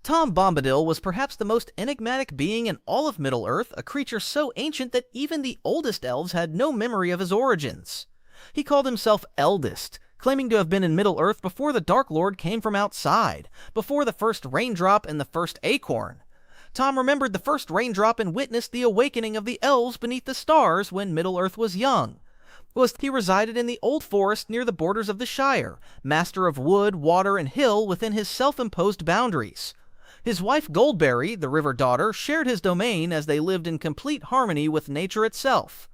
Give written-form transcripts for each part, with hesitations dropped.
Tom Bombadil was perhaps the most enigmatic being in all of Middle-earth, a creature so ancient that even the oldest elves had no memory of his origins. He called himself Eldest, claiming to have been in Middle-earth before the Dark Lord came from outside, before the first raindrop and the first acorn. Tom remembered the first raindrop and witnessed the awakening of the elves beneath the stars when Middle-earth was young. He resided in the old forest near the borders of the Shire, master of wood, water, and hill within his self-imposed boundaries. His wife Goldberry, the river daughter, shared his domain as they lived in complete harmony with nature itself.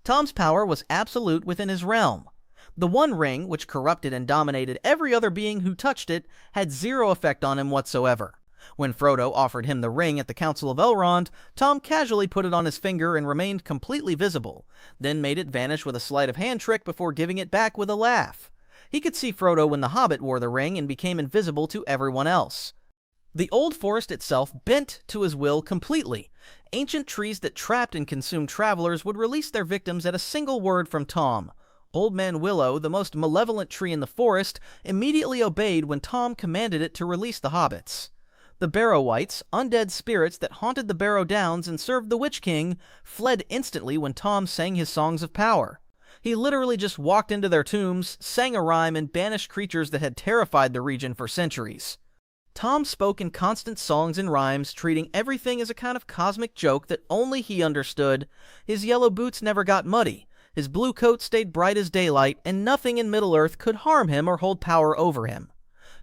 Tom's power was absolute within his realm. The One Ring, which corrupted and dominated every other being who touched it, had zero effect on him whatsoever. When Frodo offered him the ring at the Council of Elrond, Tom casually put it on his finger and remained completely visible, then made it vanish with a sleight of hand trick before giving it back with a laugh. He could see Frodo when the Hobbit wore the ring and became invisible to everyone else. The old forest itself bent to his will completely. Ancient trees that trapped and consumed travelers would release their victims at a single word from Tom. Old Man Willow, the most malevolent tree in the forest, immediately obeyed when Tom commanded it to release the hobbits. The Barrow-wights, undead spirits that haunted the Barrow Downs and served the Witch-king, fled instantly when Tom sang his songs of power. He literally just walked into their tombs, sang a rhyme, and banished creatures that had terrified the region for centuries. Tom spoke in constant songs and rhymes, treating everything as a kind of cosmic joke that only he understood. His yellow boots never got muddy, his blue coat stayed bright as daylight, and nothing in Middle-earth could harm him or hold power over him.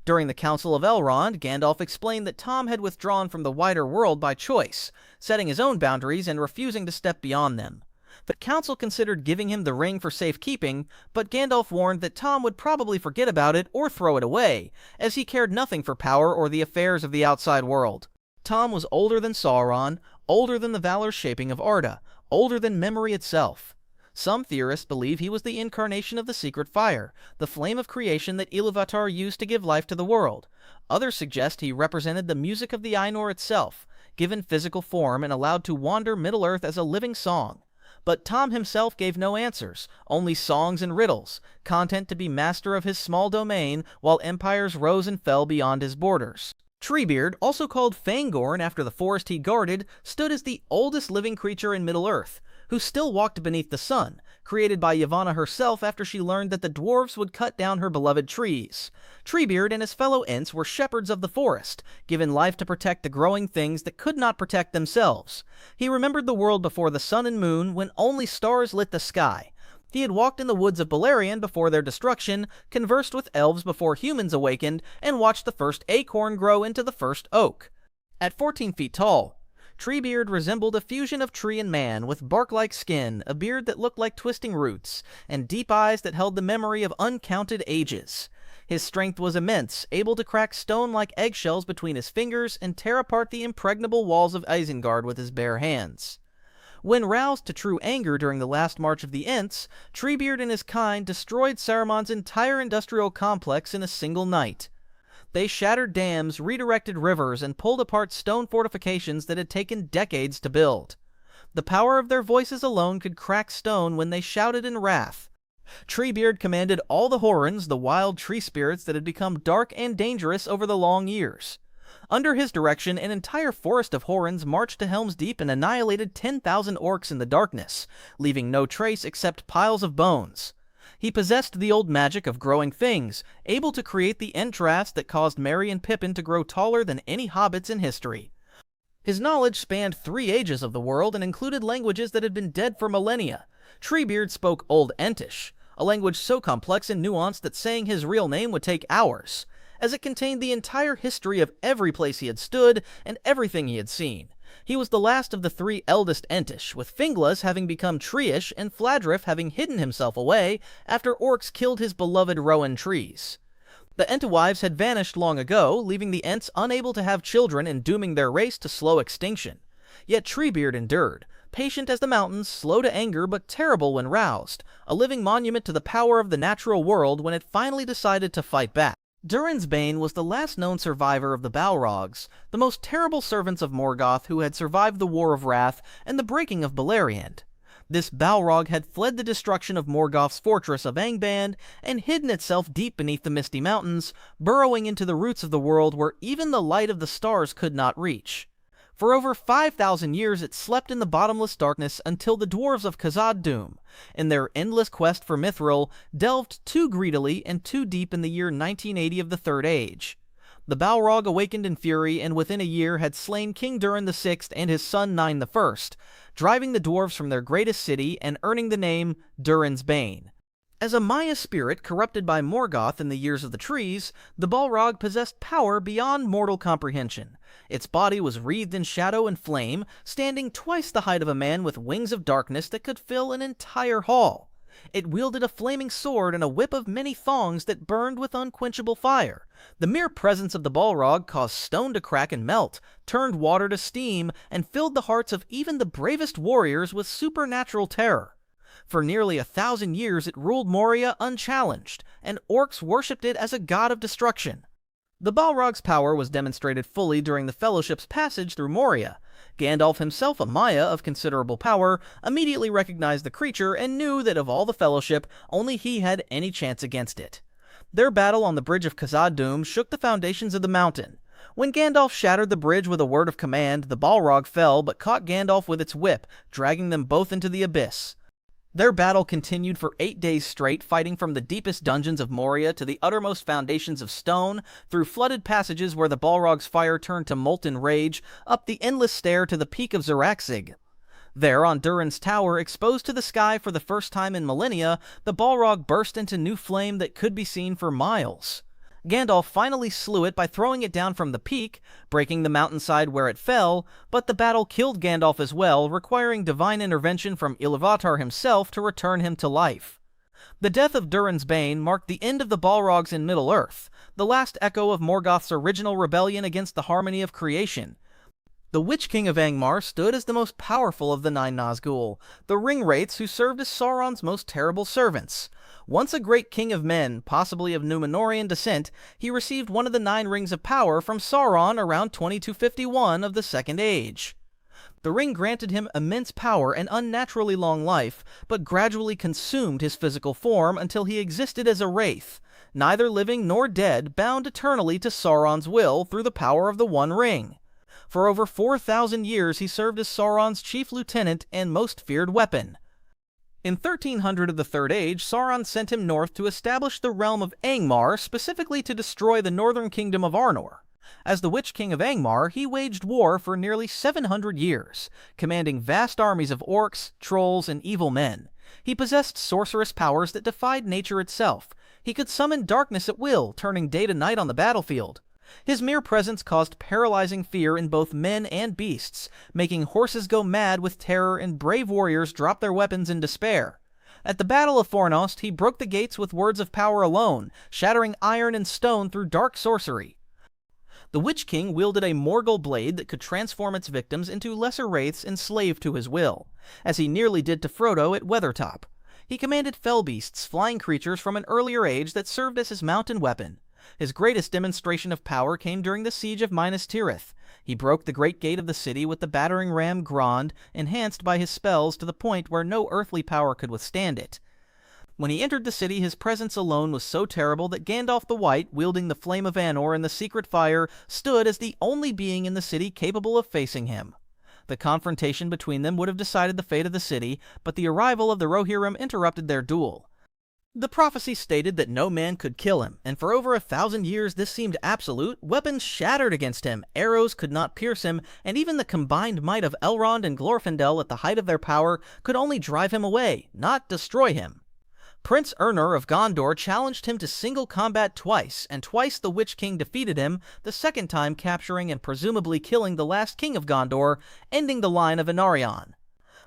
During the Council of Elrond, Gandalf explained that Tom had withdrawn from the wider world by choice, setting his own boundaries and refusing to step beyond them. The Council considered giving him the ring for safekeeping, but Gandalf warned that Tom would probably forget about it or throw it away, as he cared nothing for power or the affairs of the outside world. Tom was older than Sauron, older than the valor shaping of Arda, older than memory itself. Some theorists believe he was the incarnation of the secret fire, the flame of creation that Ilúvatar used to give life to the world. Others suggest he represented the music of the Ainur itself, given physical form and allowed to wander Middle-earth as a living song. But Tom himself gave no answers, only songs and riddles, content to be master of his small domain while empires rose and fell beyond his borders. Treebeard, also called Fangorn after the forest he guarded, stood as the oldest living creature in Middle-earth, who still walked beneath the sun, created by Yavanna herself after she learned that the dwarves would cut down her beloved trees. Treebeard and his fellow Ents were shepherds of the forest, given life to protect the growing things that could not protect themselves. He remembered the world before the sun and moon, when only stars lit the sky. He had walked in the woods of Beleriand before their destruction, conversed with elves before humans awakened, and watched the first acorn grow into the first oak. At 14 feet tall, Treebeard resembled a fusion of tree and man, with bark-like skin, a beard that looked like twisting roots, and deep eyes that held the memory of uncounted ages. His strength was immense, able to crack stone like eggshells between his fingers and tear apart the impregnable walls of Isengard with his bare hands. When roused to true anger during the last march of the Ents, Treebeard and his kind destroyed Saruman's entire industrial complex in a single night. They shattered dams, redirected rivers, and pulled apart stone fortifications that had taken decades to build. The power of their voices alone could crack stone when they shouted in wrath. Treebeard commanded all the Horrons, the wild tree spirits that had become dark and dangerous over the long years. Under his direction, an entire forest of Horrons marched to Helm's Deep and annihilated 10,000 orcs in the darkness, leaving no trace except piles of bones. He possessed the old magic of growing things, able to create the Ent-drafts that caused Merry and Pippin to grow taller than any hobbits in history. His knowledge spanned 3 ages of the world and included languages that had been dead for millennia. Treebeard spoke Old Entish, a language so complex and nuanced that saying his real name would take hours, as it contained the entire history of every place he had stood and everything he had seen. He was the last of the 3 eldest Entish, with Finglas having become Tree-ish and Fladrif having hidden himself away after orcs killed his beloved Rowan trees. The Entiwives had vanished long ago, leaving the Ents unable to have children and dooming their race to slow extinction. Yet Treebeard endured, patient as the mountains, slow to anger but terrible when roused, a living monument to the power of the natural world when it finally decided to fight back. Durin's Bane was the last known survivor of the Balrogs, the most terrible servants of Morgoth who had survived the War of Wrath and the breaking of Beleriand. This Balrog had fled the destruction of Morgoth's fortress of Angband and hidden itself deep beneath the misty mountains, burrowing into the roots of the world where even the light of the stars could not reach. For over 5,000 years it slept in the bottomless darkness until the dwarves of Khazad-dûm, in their endless quest for Mithril, delved too greedily and too deep in the year 1980 of the Third Age. The Balrog awakened in fury and within a year had slain King Durin VI and his son Nine I, driving the dwarves from their greatest city and earning the name Durin's Bane. As a Maya spirit corrupted by Morgoth in the Years of the Trees, the Balrog possessed power beyond mortal comprehension. Its body was wreathed in shadow and flame, standing twice the height of a man with wings of darkness that could fill an entire hall. It wielded a flaming sword and a whip of many thongs that burned with unquenchable fire. The mere presence of the Balrog caused stone to crack and melt, turned water to steam, and filled the hearts of even the bravest warriors with supernatural terror. For nearly 1,000 years it ruled Moria unchallenged, and orcs worshipped it as a god of destruction. The Balrog's power was demonstrated fully during the Fellowship's passage through Moria. Gandalf himself, a Maya of considerable power, immediately recognized the creature and knew that of all the Fellowship, only he had any chance against it. Their battle on the bridge of Khazad-dûm shook the foundations of the mountain. When Gandalf shattered the bridge with a word of command, the Balrog fell but caught Gandalf with its whip, dragging them both into the abyss. Their battle continued for 8 days straight, fighting from the deepest dungeons of Moria to the uttermost foundations of stone, through flooded passages where the Balrog's fire turned to molten rage, up the endless stair to the peak of Ziraxig. There, on Durin's tower, exposed to the sky for the first time in millennia, the Balrog burst into new flame that could be seen for miles. Gandalf finally slew it by throwing it down from the peak, breaking the mountainside where it fell, but the battle killed Gandalf as well, requiring divine intervention from Ilúvatar himself to return him to life. The death of Durin's Bane marked the end of the Balrogs in Middle-earth, the last echo of Morgoth's original rebellion against the harmony of creation. The Witch-king of Angmar stood as the most powerful of the Nine Nazgûl, the ring-wraiths who served as Sauron's most terrible servants. Once a great king of men, possibly of Númenórean descent, he received one of the 9 rings of power from Sauron around 2251 of the Second Age. The ring granted him immense power and unnaturally long life, but gradually consumed his physical form until he existed as a wraith, neither living nor dead, bound eternally to Sauron's will through the power of the One Ring. For over 4,000 years he served as Sauron's chief lieutenant and most feared weapon. In 1300 of the Third Age, Sauron sent him north to establish the realm of Angmar, specifically to destroy the northern kingdom of Arnor. As the Witch-king of Angmar, he waged war for nearly 700 years, commanding vast armies of orcs, trolls, and evil men. He possessed sorcerous powers that defied nature itself. He could summon darkness at will, turning day to night on the battlefield. His mere presence caused paralyzing fear in both men and beasts, making horses go mad with terror and brave warriors drop their weapons in despair. At the Battle of Fornost, he broke the gates with words of power alone, shattering iron and stone through dark sorcery. The Witch-king wielded a Morgul blade that could transform its victims into lesser wraiths enslaved to his will, as he nearly did to Frodo at Weathertop. He commanded fell beasts, flying creatures from an earlier age that served as his mountain weapon. His greatest demonstration of power came during the siege of Minas Tirith. He broke the great gate of the city with the battering ram Grond, enhanced by his spells to the point where no earthly power could withstand it. When he entered the city, his presence alone was so terrible that Gandalf the White, wielding the Flame of Anor and the Secret Fire, stood as the only being in the city capable of facing him. The confrontation between them would have decided the fate of the city, but the arrival of the Rohirrim interrupted their duel. The prophecy stated that no man could kill him, and for over 1,000 years this seemed absolute. Weapons shattered against him, arrows could not pierce him, and even the combined might of Elrond and Glorfindel at the height of their power could only drive him away, not destroy him. Prince Ernir of Gondor challenged him to single combat twice, and twice the Witch-king defeated him, the second time capturing and presumably killing the last king of Gondor, ending the line of Inarion.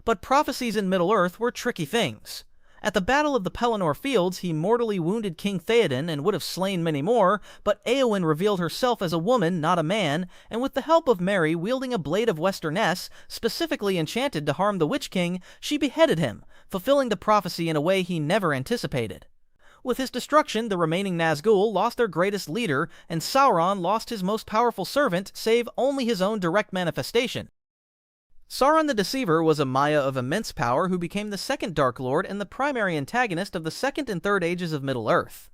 But prophecies in Middle-earth were tricky things. At the Battle of the Pelennor Fields, he mortally wounded King Theoden and would have slain many more, but Éowyn revealed herself as a woman, not a man, and with the help of Merry wielding a blade of Westernesse, specifically enchanted to harm the Witch-king, she beheaded him, fulfilling the prophecy in a way he never anticipated. With his destruction, the remaining Nazgûl lost their greatest leader, and Sauron lost his most powerful servant, save only his own direct manifestation. Sauron the Deceiver was a Maya of immense power who became the second Dark Lord and the primary antagonist of the Second and Third Ages of Middle-earth.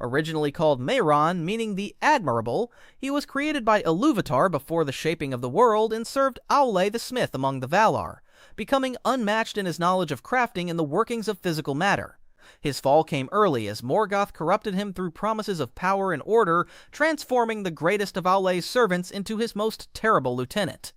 Originally called Mehron, meaning the Admirable, he was created by Ilúvatar before the shaping of the world and served Aule the Smith among the Valar, becoming unmatched in his knowledge of crafting and the workings of physical matter. His fall came early as Morgoth corrupted him through promises of power and order, transforming the greatest of Aule's servants into his most terrible lieutenant.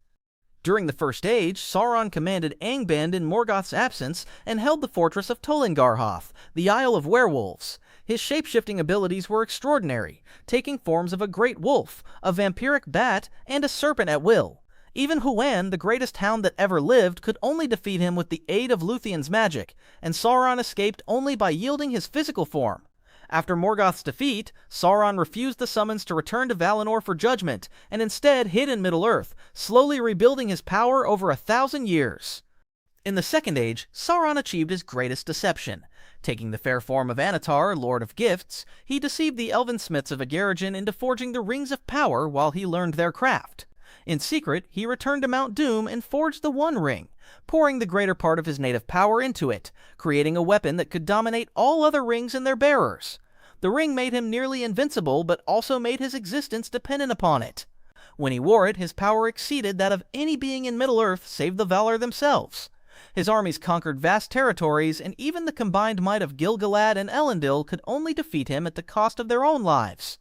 During the First Age, Sauron commanded Angband in Morgoth's absence and held the fortress of Tollingarhoth, the Isle of Werewolves. His shape-shifting abilities were extraordinary, taking forms of a great wolf, a vampiric bat, and a serpent at will. Even Huan, the greatest hound that ever lived, could only defeat him with the aid of Lúthien's magic, and Sauron escaped only by yielding his physical form. After Morgoth's defeat, Sauron refused the summons to return to Valinor for judgment, and instead hid in Middle-earth, slowly rebuilding his power over 1,000 years. In the Second Age, Sauron achieved his greatest deception. Taking the fair form of Anatar, Lord of Gifts, he deceived the elven smiths of Egarrigen into forging the Rings of Power while he learned their craft. In secret, he returned to Mount Doom and forged the One Ring, pouring the greater part of his native power into it, creating a weapon that could dominate all other rings and their bearers. The ring made him nearly invincible, but also made his existence dependent upon it. When he wore it, his power exceeded that of any being in Middle-earth save the Valar themselves. His armies conquered vast territories, and even the combined might of Gil-galad and Elendil could only defeat him at the cost of their own lives.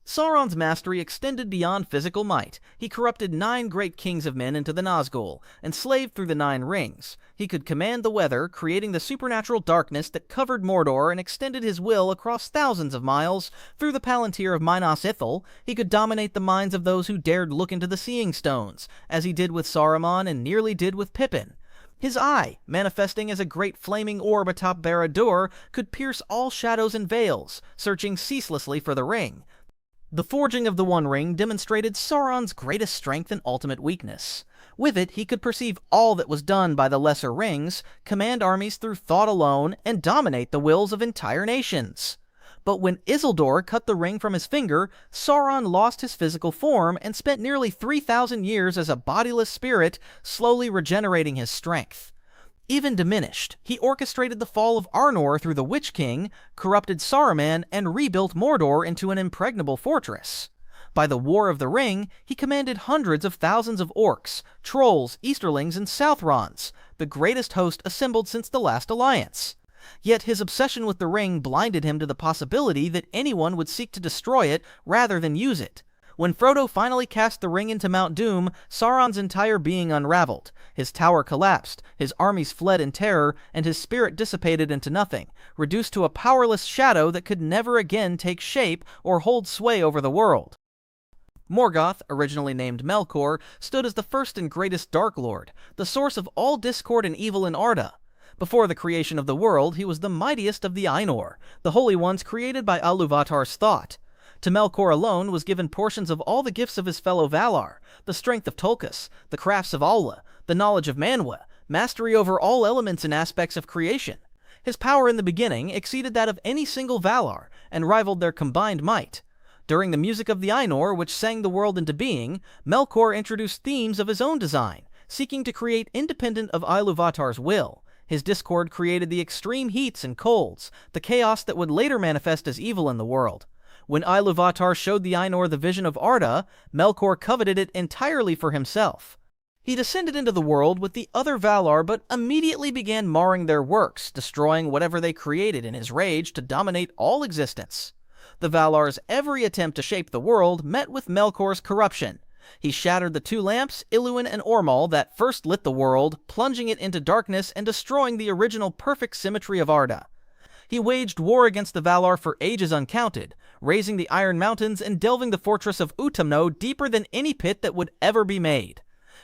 Sauron's mastery extended beyond physical might. He corrupted 9 great kings of men into the Nazgul, enslaved through the 9 rings. He could command the weather, creating the supernatural darkness that covered Mordor and extended his will across thousands of miles. Through the Palantir of Minas Ithil, he could dominate the minds of those who dared look into the Seeing Stones, as he did with Saruman and nearly did with Pippin. His eye, manifesting as a great flaming orb atop Barad-dûr, could pierce all shadows and veils, searching ceaselessly for the ring. The forging of the One Ring demonstrated Sauron's greatest strength and ultimate weakness. With it, he could perceive all that was done by the Lesser Rings, command armies through thought alone, and dominate the wills of entire nations. But when Isildur cut the ring from his finger, Sauron lost his physical form and spent nearly 3,000 years as a bodiless spirit, slowly regenerating his strength. Even diminished, he orchestrated the fall of Arnor through the Witch-king, corrupted Saruman, and rebuilt Mordor into an impregnable fortress. By the War of the Ring, he commanded hundreds of thousands of orcs, trolls, Easterlings, and Southrons, the greatest host assembled since the last alliance. Yet his obsession with the ring blinded him to the possibility that anyone would seek to destroy it rather than use it. When Frodo finally cast the ring into Mount Doom, Sauron's entire being unraveled. His tower collapsed, his armies fled in terror, and his spirit dissipated into nothing, reduced to a powerless shadow that could never again take shape or hold sway over the world. Morgoth, originally named Melkor, stood as the first and greatest Dark Lord, the source of all discord and evil in Arda. Before the creation of the world, he was the mightiest of the Ainur, the holy ones created by Ilúvatar's thought. To Melkor alone was given portions of all the gifts of his fellow Valar, the strength of Tulkas, the crafts of Aula, the knowledge of Manwë, mastery over all elements and aspects of creation. His power in the beginning exceeded that of any single Valar, and rivaled their combined might. During the music of the Ainur, which sang the world into being, Melkor introduced themes of his own design, seeking to create independent of Ilúvatar's will. His discord created the extreme heats and colds, the chaos that would later manifest as evil in the world. When Ilúvatar showed the Ainur the vision of Arda, Melkor coveted it entirely for himself. He descended into the world with the other Valar, but immediately began marring their works, destroying whatever they created in his rage to dominate all existence. The Valar's every attempt to shape the world met with Melkor's corruption. He shattered the 2 lamps, Iluin and Ormal, that first lit the world, plunging it into darkness and destroying the original perfect symmetry of Arda. He waged war against the Valar for ages uncounted, raising the Iron Mountains and delving the fortress of Utumno deeper than any pit that would ever be made.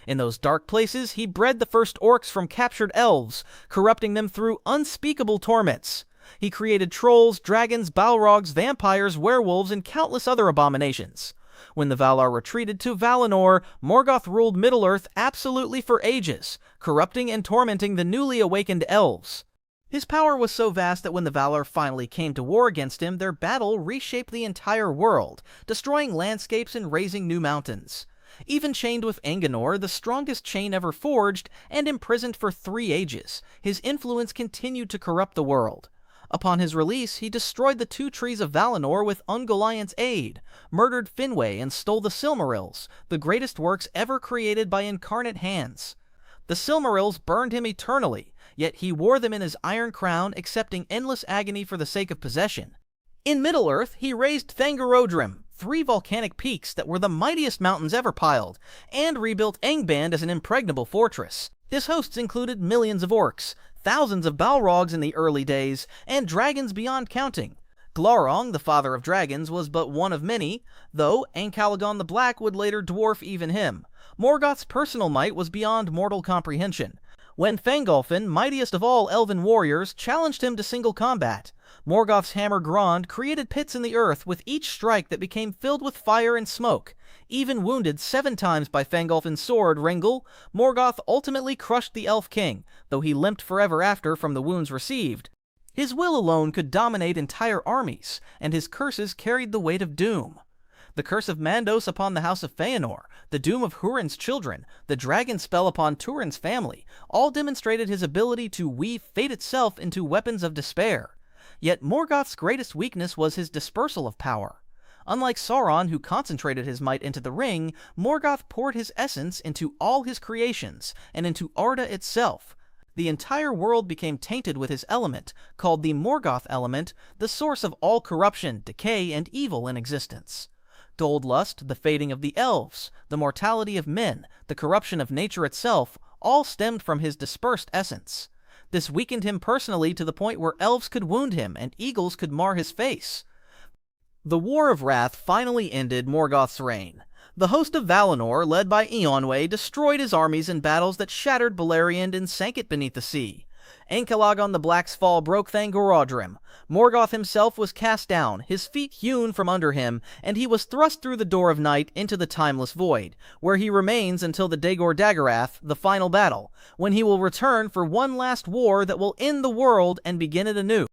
In those dark places, he bred the first orcs from captured elves, corrupting them through unspeakable torments. He created trolls, dragons, balrogs, vampires, werewolves, and countless other abominations. When the Valar retreated to Valinor, Morgoth ruled Middle-earth absolutely for ages, corrupting and tormenting the newly awakened elves. His power was so vast that when the Valar finally came to war against him, their battle reshaped the entire world, destroying landscapes and raising new mountains. Even chained with Anganor, the strongest chain ever forged, and imprisoned for 3 ages, his influence continued to corrupt the world. Upon his release, he destroyed the 2 trees of Valinor with Ungoliant's aid, murdered Finwë, and stole the Silmarils, the greatest works ever created by incarnate hands. The Silmarils burned him eternally, yet he wore them in his iron crown, accepting endless agony for the sake of possession. In Middle-earth, he raised Thangorodrim, 3 volcanic peaks that were the mightiest mountains ever piled, and rebuilt Angband as an impregnable fortress. His hosts included millions of orcs, thousands of Balrogs in the early days, and dragons beyond counting. Glaurung, the father of dragons, was but one of many, though Ancalagon the Black would later dwarf even him. Morgoth's personal might was beyond mortal comprehension. When Fangolfin, mightiest of all elven warriors, challenged him to single combat, Morgoth's hammer Grond created pits in the earth with each strike that became filled with fire and smoke. Even wounded 7 times by Fangolfin's sword, Ringel, Morgoth ultimately crushed the Elf King, though he limped forever after from the wounds received. His will alone could dominate entire armies, and his curses carried the weight of doom. The curse of Mandos upon the House of Feanor, the doom of Hurin's children, the dragon spell upon Túrin's family, all demonstrated his ability to weave fate itself into weapons of despair. Yet Morgoth's greatest weakness was his dispersal of power. Unlike Sauron, who concentrated his might into the ring, Morgoth poured his essence into all his creations, and into Arda itself. The entire world became tainted with his element, called the Morgoth element, the source of all corruption, decay, and evil in existence. Goldlust, the fading of the elves, the mortality of men, the corruption of nature itself, all stemmed from his dispersed essence. This weakened him personally to the point where elves could wound him and eagles could mar his face. The War of Wrath finally ended Morgoth's reign. The host of Valinor, led by Eonwë, destroyed his armies in battles that shattered Beleriand and sank it beneath the sea. Ancalagon the Black's fall broke Thangorodrim. Morgoth himself was cast down, his feet hewn from under him, and he was thrust through the door of night into the timeless void, where he remains until the Dagor Dagorath, the final battle, when he will return for one last war that will end the world and begin it anew.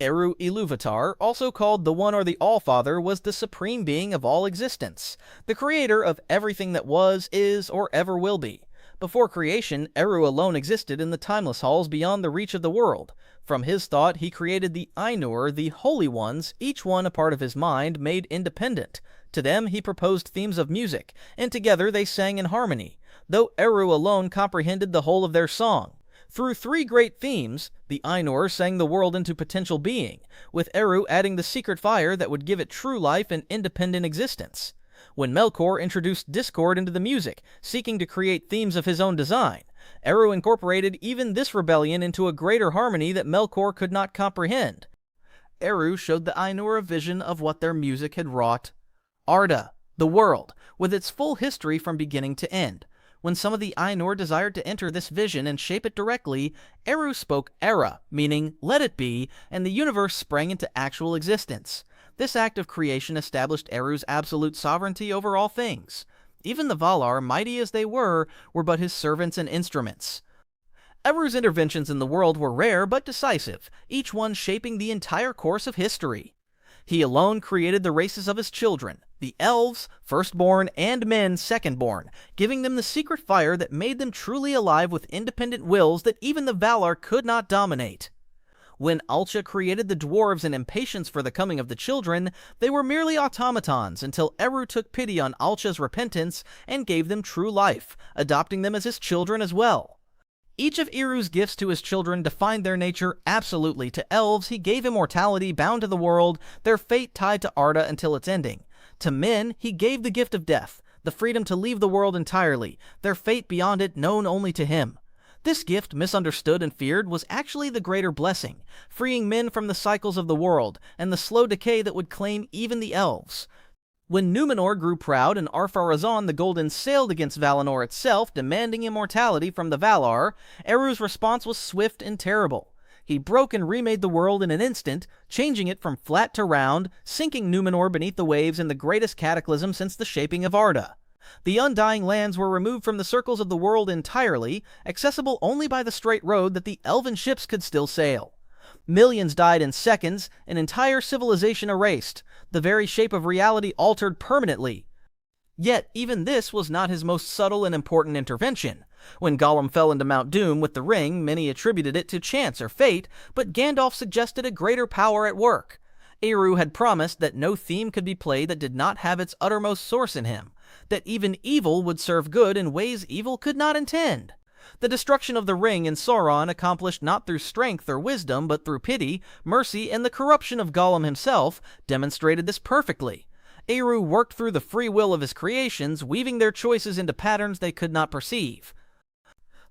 Eru Ilúvatar, also called the One or the All-Father, was the supreme being of all existence, the creator of everything that was, is, or ever will be. Before creation, Eru alone existed in the timeless halls beyond the reach of the world. From his thought, he created the Ainur, the Holy Ones, each one a part of his mind, made independent. To them he proposed themes of music, and together they sang in harmony, though Eru alone comprehended the whole of their song. Through 3 great themes, the Ainur sang the world into potential being, with Eru adding the secret fire that would give it true life and independent existence. When Melkor introduced discord into the music, seeking to create themes of his own design, Eru incorporated even this rebellion into a greater harmony that Melkor could not comprehend. Eru showed the Ainur a vision of what their music had wrought. Arda, the world, with its full history from beginning to end. When some of the Ainur desired to enter this vision and shape it directly, Eru spoke Era, meaning let it be, and the universe sprang into actual existence. This act of creation established Eru's absolute sovereignty over all things. Even the Valar, mighty as they were but his servants and instruments. Eru's interventions in the world were rare but decisive, each one shaping the entire course of history. He alone created the races of his children, the elves, firstborn, and men, secondborn, giving them the secret fire that made them truly alive with independent wills that even the Valar could not dominate. When Alcha created the dwarves in impatience for the coming of the children, they were merely automatons until Eru took pity on Alcha's repentance and gave them true life, adopting them as his children as well. Each of Eru's gifts to his children defined their nature absolutely. To elves, he gave immortality bound to the world, their fate tied to Arda until its ending. To men, he gave the gift of death, the freedom to leave the world entirely, their fate beyond it known only to him. This gift, misunderstood and feared, was actually the greater blessing, freeing men from the cycles of the world and the slow decay that would claim even the elves. When Númenor grew proud and Ar-Pharazôn the Golden sailed against Valinor itself, demanding immortality from the Valar, Eru's response was swift and terrible. He broke and remade the world in an instant, changing it from flat to round, sinking Númenor beneath the waves in the greatest cataclysm since the shaping of Arda. The Undying Lands were removed from the circles of the world entirely, accessible only by the straight road that the elven ships could still sail. Millions died in seconds, an entire civilization erased, the very shape of reality altered permanently. Yet, even this was not his most subtle and important intervention. When Gollum fell into Mount Doom with the ring, many attributed it to chance or fate, but Gandalf suggested a greater power at work. Eru had promised that no theme could be played that did not have its uttermost source in him, that even evil would serve good in ways evil could not intend. The destruction of the ring in Sauron, accomplished not through strength or wisdom, but through pity, mercy, and the corruption of Gollum himself, demonstrated this perfectly. Eru worked through the free will of his creations, weaving their choices into patterns they could not perceive.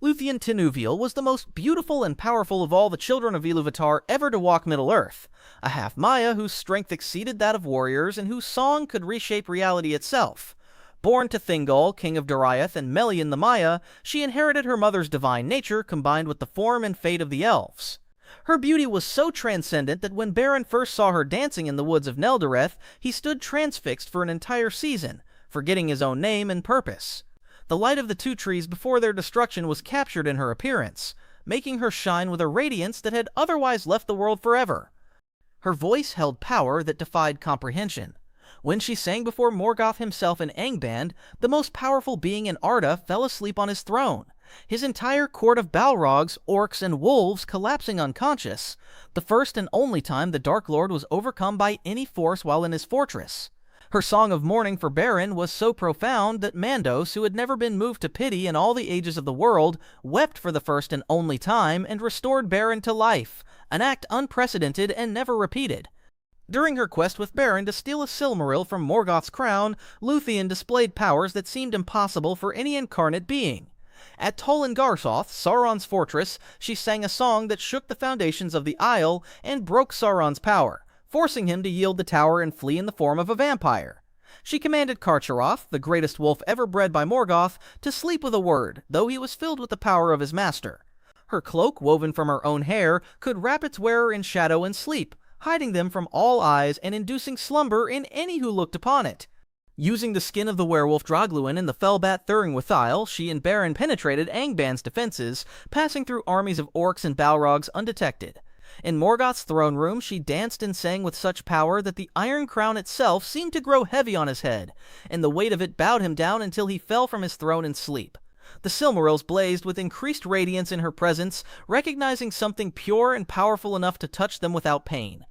Lúthien Tinúviel was the most beautiful and powerful of all the children of Ilúvatar ever to walk Middle-earth, a half-Maya whose strength exceeded that of warriors and whose song could reshape reality itself. Born to Thingol, king of Doriath, and Melian the Maya, she inherited her mother's divine nature combined with the form and fate of the elves. Her beauty was so transcendent that when Beren first saw her dancing in the woods of Neldareth, he stood transfixed for an entire season, forgetting his own name and purpose. The light of the two trees before their destruction was captured in her appearance, making her shine with a radiance that had otherwise left the world forever. Her voice held power that defied comprehension. When she sang before Morgoth himself in Angband, the most powerful being in Arda fell asleep on his throne, his entire court of Balrogs, orcs, and wolves collapsing unconscious, the first and only time the Dark Lord was overcome by any force while in his fortress. Her song of mourning for Beren was so profound that Mandos, who had never been moved to pity in all the ages of the world, wept for the first and only time and restored Beren to life, an act unprecedented and never repeated. During her quest with Beren to steal a Silmaril from Morgoth's crown, Lúthien displayed powers that seemed impossible for any incarnate being. At Tol in Garsoth, Sauron's fortress, she sang a song that shook the foundations of the Isle and broke Sauron's power, forcing him to yield the tower and flee in the form of a vampire. She commanded Carcharoth, the greatest wolf ever bred by Morgoth, to sleep with a word, though he was filled with the power of his master. Her cloak, woven from her own hair, could wrap its wearer in shadow and sleep, hiding them from all eyes and inducing slumber in any who looked upon it. Using the skin of the werewolf Drogluin and the fellbat Thurin-Withael, she and Beren penetrated Angband's defenses, passing through armies of orcs and Balrogs undetected. In Morgoth's throne room, she danced and sang with such power that the iron crown itself seemed to grow heavy on his head, and the weight of it bowed him down until he fell from his throne in sleep. The Silmarils blazed with increased radiance in her presence, recognizing something pure and powerful enough to touch them without pain.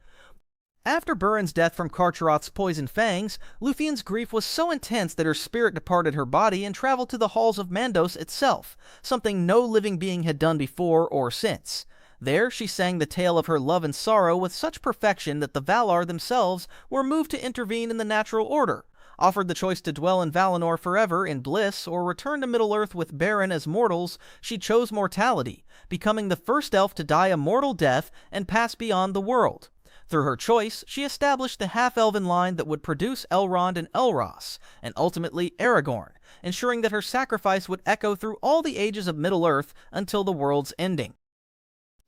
After Beren's death from Carcharoth's poisoned fangs, Lúthien's grief was so intense that her spirit departed her body and traveled to the halls of Mandos itself, something no living being had done before or since. There she sang the tale of her love and sorrow with such perfection that the Valar themselves were moved to intervene in the natural order. Offered the choice to dwell in Valinor forever in bliss or return to Middle-earth with Beren as mortals, she chose mortality, becoming the first elf to die a mortal death and pass beyond the world. Through her choice, she established the half-elven line that would produce Elrond and Elros, and ultimately Aragorn, ensuring that her sacrifice would echo through all the ages of Middle-earth until the world's ending.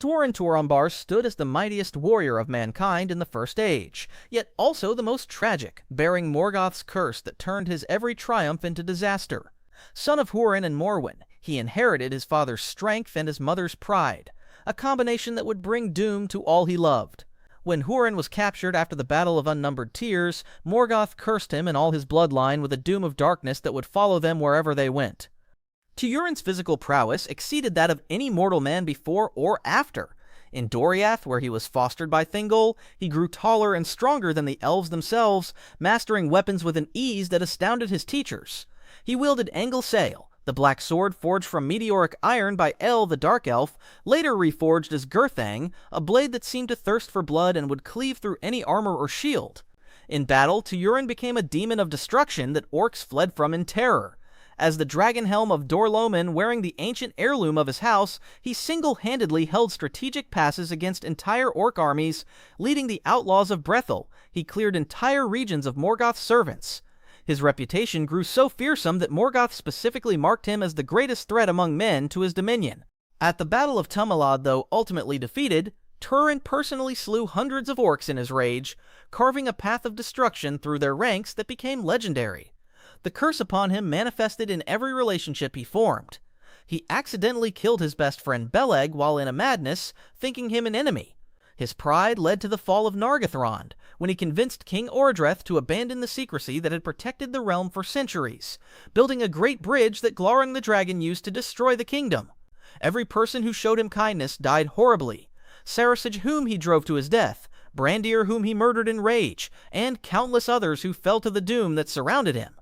Túrin Turambar stood as the mightiest warrior of mankind in the First Age, yet also the most tragic, bearing Morgoth's curse that turned his every triumph into disaster. Son of Húrin and Morwen, he inherited his father's strength and his mother's pride, a combination that would bring doom to all he loved. When Húrin was captured after the Battle of Unnumbered Tears, Morgoth cursed him and all his bloodline with a doom of darkness that would follow them wherever they went. Túrin's physical prowess exceeded that of any mortal man before or after. In Doriath, where he was fostered by Thingol, he grew taller and stronger than the elves themselves, mastering weapons with an ease that astounded his teachers. He wielded Anglsail, the black sword forged from meteoric iron by El the Dark Elf, later reforged as Gurthang, a blade that seemed to thirst for blood and would cleave through any armor or shield. In battle, Túrin became a demon of destruction that orcs fled from in terror. As the dragon helm of Dorloman wearing the ancient heirloom of his house, he single-handedly held strategic passes against entire orc armies. Leading the outlaws of Brethil, he cleared entire regions of Morgoth's servants. His reputation grew so fearsome that Morgoth specifically marked him as the greatest threat among men to his dominion. At the Battle of Tumalad, though ultimately defeated, Túrin personally slew hundreds of orcs in his rage, carving a path of destruction through their ranks that became legendary. The curse upon him manifested in every relationship he formed. He accidentally killed his best friend Beleg while in a madness, thinking him an enemy. His pride led to the fall of Nargothrond, when he convinced King Ordreth to abandon the secrecy that had protected the realm for centuries, building a great bridge that Glaurung the dragon used to destroy the kingdom. Every person who showed him kindness died horribly. Sarasage whom he drove to his death, Brandir whom he murdered in rage, and countless others who fell to the doom that surrounded him.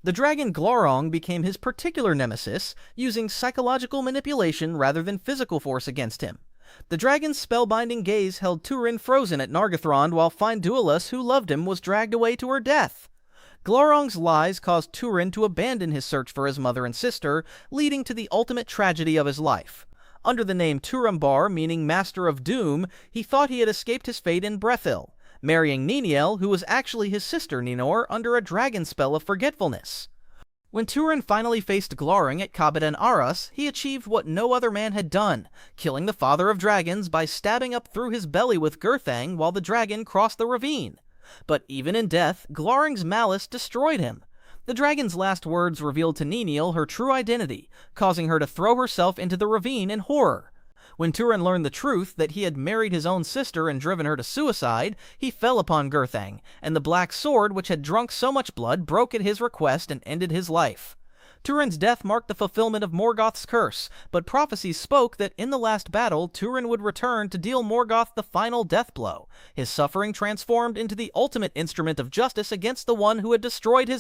The dragon Glaurung became his particular nemesis, using psychological manipulation rather than physical force against him. The dragon's spellbinding gaze held Túrin frozen at Nargothrond while Finduilas, who loved him, was dragged away to her death. Glaurung's lies caused Túrin to abandon his search for his mother and sister, leading to the ultimate tragedy of his life. Under the name Turambar, meaning Master of Doom, he thought he had escaped his fate in Brethil, marrying Níniel, who was actually his sister Ninor, under a dragon spell of forgetfulness. When Túrin finally faced Glaurung at Cabaden Arras, he achieved what no other man had done, killing the father of dragons by stabbing up through his belly with Gurthang while the dragon crossed the ravine. But even in death, Glaurung's malice destroyed him. The dragon's last words revealed to Níniel her true identity, causing her to throw herself into the ravine in horror. When Túrin learned the truth that he had married his own sister and driven her to suicide, he fell upon Gurthang, and the black sword which had drunk so much blood broke at his request and ended his life. Túrin's death marked the fulfillment of Morgoth's curse, but prophecies spoke that in the last battle, Túrin would return to deal Morgoth the final death blow, his suffering transformed into the ultimate instrument of justice against the one who had destroyed his